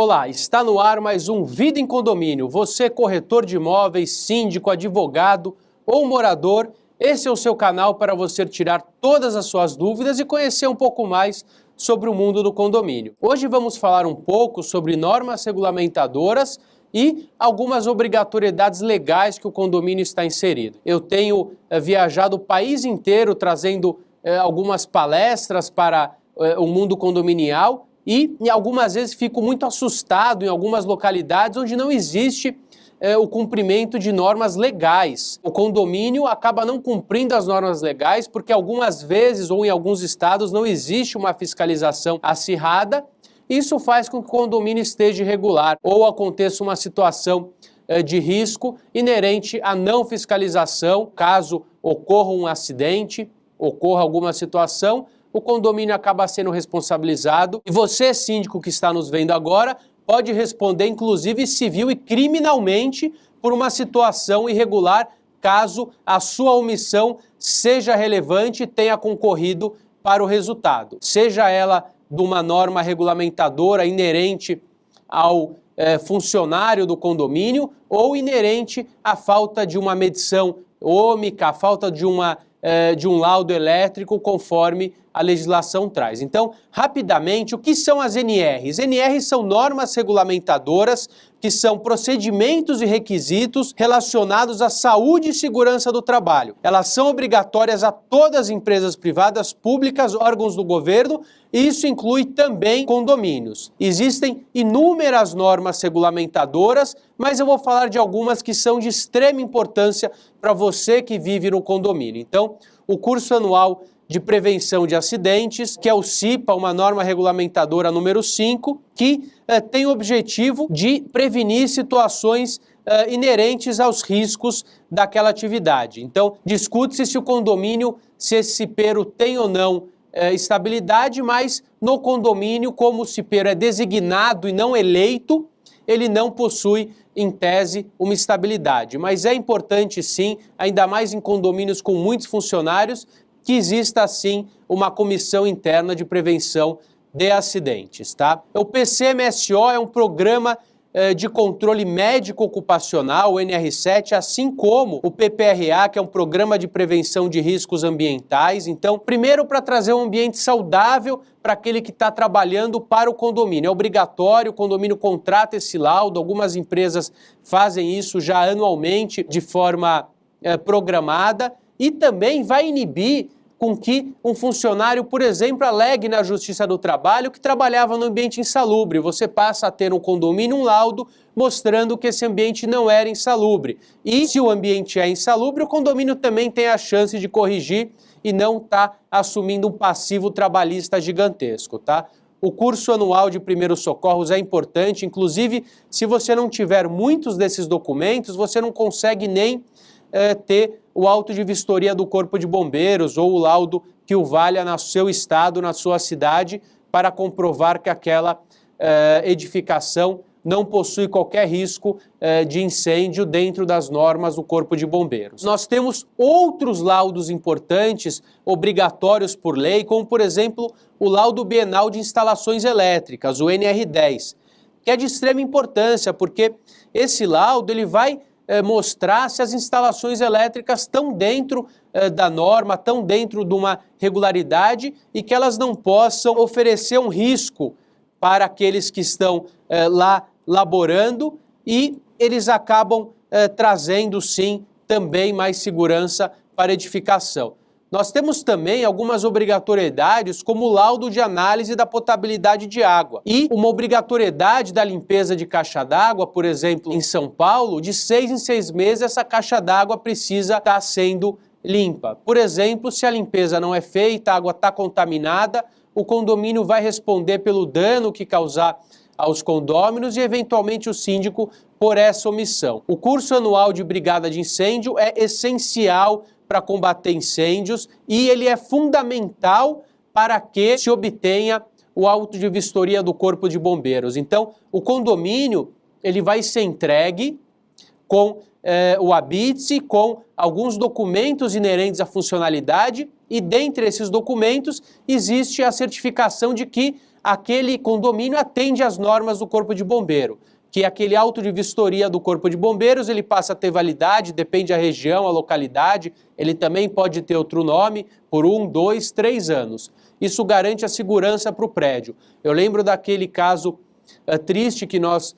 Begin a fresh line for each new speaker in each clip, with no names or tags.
Olá, está no ar mais um Vida em Condomínio. Você, corretor de imóveis, síndico, advogado ou morador, esse é o seu canal para você tirar todas as suas dúvidas e conhecer um pouco mais sobre o mundo do condomínio. Hoje vamos falar um pouco sobre normas regulamentadoras e algumas obrigatoriedades legais que o condomínio está inserido. Eu tenho viajado o país inteiro trazendo algumas palestras para o mundo condominial e algumas vezes fico muito assustado em algumas localidades onde não existe o cumprimento de normas legais. O condomínio acaba não cumprindo as normas legais porque algumas vezes ou em alguns estados não existe uma fiscalização acirrada. Isso faz com que o condomínio esteja irregular ou aconteça uma situação de risco inerente à não fiscalização. Caso ocorra um acidente, ocorra alguma situação, o condomínio acaba sendo responsabilizado. E você, síndico que está nos vendo agora, pode responder inclusive civil e criminalmente por uma situação irregular, caso a sua omissão seja relevante e tenha concorrido para o resultado. Seja ela de uma norma regulamentadora inerente ao funcionário do condomínio ou inerente à falta de uma medição ômica, à falta de um laudo elétrico conforme a legislação traz. Então, rapidamente, o que são as NRs? NRs são normas regulamentadoras que são procedimentos e requisitos relacionados à saúde e segurança do trabalho. Elas são obrigatórias a todas as empresas privadas, públicas, órgãos do governo, e isso inclui também condomínios. Existem inúmeras normas regulamentadoras, mas eu vou falar de algumas que são de extrema importância para você que vive no condomínio. Então, o curso anual de prevenção de acidentes, que é o CIPA, uma norma regulamentadora número 5, que tem o objetivo de prevenir situações inerentes aos riscos daquela atividade. Então, discute-se se o condomínio, se esse cipeiro tem ou não estabilidade, mas no condomínio, como o cipeiro é designado e não eleito, ele não possui, em tese, uma estabilidade. Mas é importante sim, ainda mais em condomínios com muitos funcionários, que exista, assim, uma comissão interna de prevenção de acidentes, tá? O PCMSO é um programa de controle médico ocupacional, o NR7, assim como o PPRA, que é um programa de prevenção de riscos ambientais. Então, primeiro, para trazer um ambiente saudável para aquele que está trabalhando para o condomínio. É obrigatório, o condomínio contrata esse laudo, algumas empresas fazem isso já anualmente, de forma programada, e também vai inibir com que um funcionário, por exemplo, alegue na Justiça do Trabalho que trabalhava no ambiente insalubre. Você passa a ter no condomínio um laudo mostrando que esse ambiente não era insalubre. E se o ambiente é insalubre, o condomínio também tem a chance de corrigir e não está assumindo um passivo trabalhista gigantesco, tá? O curso anual de primeiros socorros é importante, inclusive, se você não tiver muitos desses documentos, você não consegue nem ter o auto de vistoria do Corpo de Bombeiros ou o laudo que o valha no seu estado, na sua cidade, para comprovar que aquela edificação não possui qualquer risco de incêndio dentro das normas do Corpo de Bombeiros. Nós temos outros laudos importantes, obrigatórios por lei, como, por exemplo, o laudo bienal de instalações elétricas, o NR10, que é de extrema importância, porque esse laudo ele vai mostrar se as instalações elétricas estão dentro da norma, estão dentro de uma regularidade e que elas não possam oferecer um risco para aqueles que estão lá laborando, e eles acabam trazendo, sim, também mais segurança para a edificação. Nós temos também algumas obrigatoriedades, como o laudo de análise da potabilidade de água e uma obrigatoriedade da limpeza de caixa d'água, por exemplo, em São Paulo, de 6 em 6 meses essa caixa d'água precisa estar sendo limpa. Por exemplo, se a limpeza não é feita, a água está contaminada, o condomínio vai responder pelo dano que causar aos condôminos e, eventualmente, o síndico por essa omissão. O curso anual de brigada de incêndio é essencial para combater incêndios e ele é fundamental para que se obtenha o auto de vistoria do Corpo de Bombeiros. Então, o condomínio ele vai ser entregue com o habite, com alguns documentos inerentes à funcionalidade, e dentre esses documentos existe a certificação de que aquele condomínio atende às normas do Corpo de Bombeiro, que aquele auto de vistoria do Corpo de Bombeiros, ele passa a ter validade, depende da região, a localidade, ele também pode ter outro nome por 1, 2, 3 anos. Isso garante a segurança para o prédio. Eu lembro daquele caso triste que nós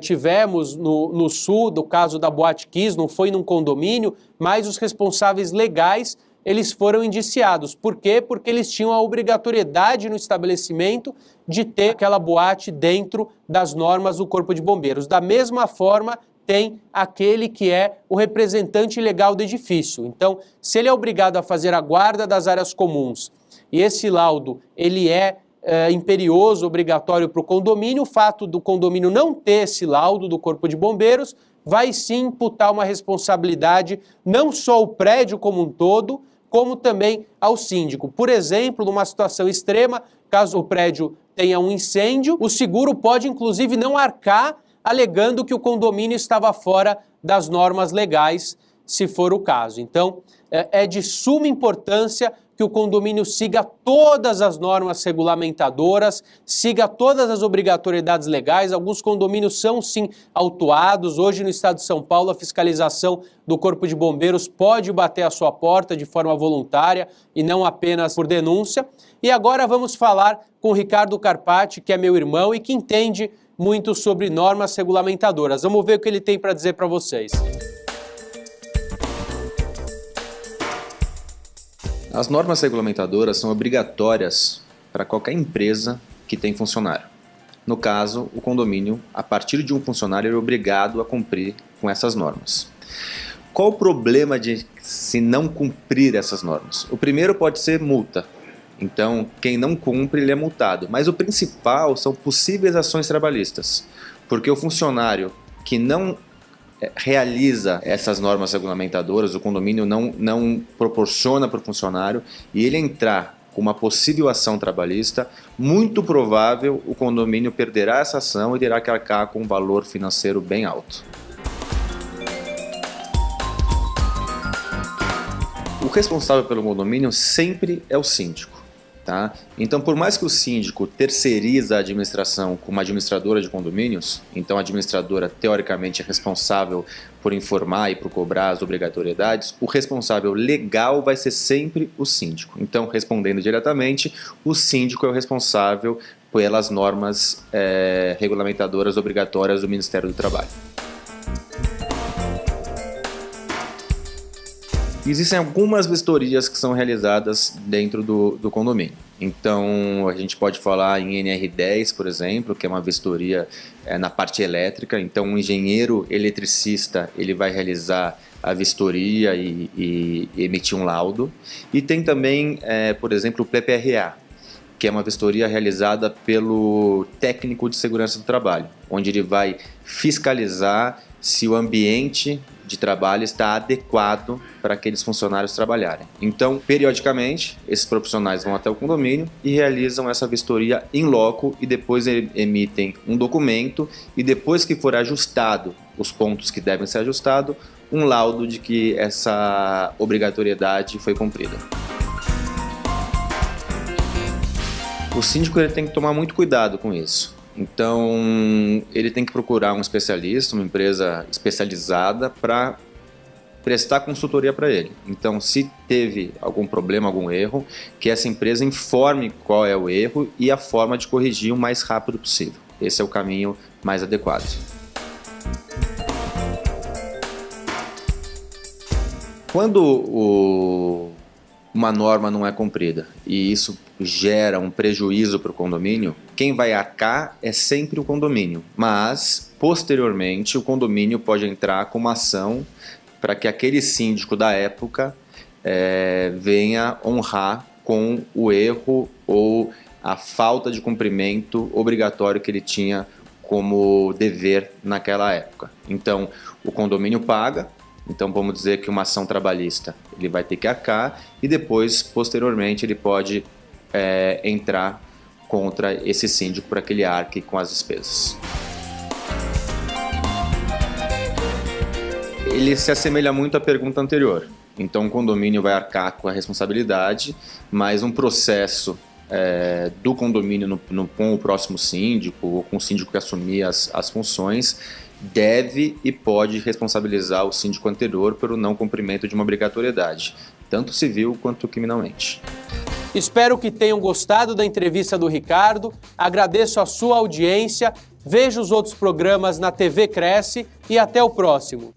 tivemos no sul, do caso da Boate Kiss, não foi num condomínio, mas os responsáveis legais, eles foram indiciados. Por quê? Porque eles tinham a obrigatoriedade no estabelecimento de ter aquela boate dentro das normas do Corpo de Bombeiros. Da mesma forma, tem aquele que é o representante legal do edifício. Então, se ele é obrigado a fazer a guarda das áreas comuns e esse laudo ele é imperioso, obrigatório para o condomínio, o fato do condomínio não ter esse laudo do Corpo de Bombeiros vai sim imputar uma responsabilidade não só ao prédio como um todo, como também ao síndico. Por exemplo, numa situação extrema, caso o prédio tenha um incêndio, o seguro pode inclusive não arcar, alegando que o condomínio estava fora das normas legais, se for o caso. Então, é de suma importância que o condomínio siga todas as normas regulamentadoras, siga todas as obrigatoriedades legais. Alguns condomínios são sim autuados. Hoje no estado de São Paulo a fiscalização do Corpo de Bombeiros pode bater à sua porta de forma voluntária e não apenas por denúncia. E agora vamos falar com o Ricardo Carpati, que é meu irmão e que entende muito sobre normas regulamentadoras. Vamos ver o que ele tem para dizer para vocês.
As normas regulamentadoras são obrigatórias para qualquer empresa que tem funcionário. No caso, o condomínio, a partir de um funcionário, é obrigado a cumprir com essas normas. Qual o problema de se não cumprir essas normas? O primeiro pode ser multa. Então, quem não cumpre, ele é multado. Mas o principal são possíveis ações trabalhistas. Porque o funcionário que não realiza essas normas regulamentadoras, o condomínio não proporciona para o funcionário e ele entrar com uma possível ação trabalhista, muito provável o condomínio perderá essa ação e terá que arcar com um valor financeiro bem alto. O responsável pelo condomínio sempre é o síndico. Tá? Então, por mais que o síndico terceiriza a administração com uma administradora de condomínios, então a administradora teoricamente é responsável por informar e por cobrar as obrigatoriedades, o responsável legal vai ser sempre o síndico. Então, respondendo diretamente, o síndico é o responsável pelas normas regulamentadoras obrigatórias do Ministério do Trabalho. Existem algumas vistorias que são realizadas dentro do condomínio. Então, a gente pode falar em NR10, por exemplo, que é uma vistoria na parte elétrica. Então, um engenheiro eletricista ele vai realizar a vistoria e emitir um laudo. E tem também, por exemplo, o PPRA, que é uma vistoria realizada pelo técnico de segurança do trabalho, onde ele vai fiscalizar se o ambiente de trabalho está adequado para aqueles funcionários trabalharem. Então, periodicamente, esses profissionais vão até o condomínio e realizam essa vistoria in loco e depois emitem um documento e depois que for ajustado os pontos que devem ser ajustados, um laudo de que essa obrigatoriedade foi cumprida. O síndico ele tem que tomar muito cuidado com isso. Então, ele tem que procurar um especialista, uma empresa especializada para prestar consultoria para ele. Então, se teve algum problema, algum erro, que essa empresa informe qual é o erro e a forma de corrigir o mais rápido possível. Esse é o caminho mais adequado. Quando uma norma não é cumprida e isso gera um prejuízo para o condomínio, quem vai arcar é sempre o condomínio, mas posteriormente o condomínio pode entrar com uma ação para que aquele síndico da época venha honrar com o erro ou a falta de cumprimento obrigatório que ele tinha como dever naquela época. Então o condomínio paga. Então vamos dizer que uma ação trabalhista ele vai ter que arcar e depois, posteriormente, ele pode entrar contra esse síndico para que ele arque com as despesas. Ele se assemelha muito à pergunta anterior. Então o condomínio vai arcar com a responsabilidade, mas um processo do condomínio com o próximo síndico ou com o síndico que assumir as funções, deve e pode responsabilizar o síndico anterior pelo não cumprimento de uma obrigatoriedade, tanto civil quanto criminalmente.
Espero que tenham gostado da entrevista do Ricardo, agradeço a sua audiência, veja os outros programas na TV Cresce e até o próximo.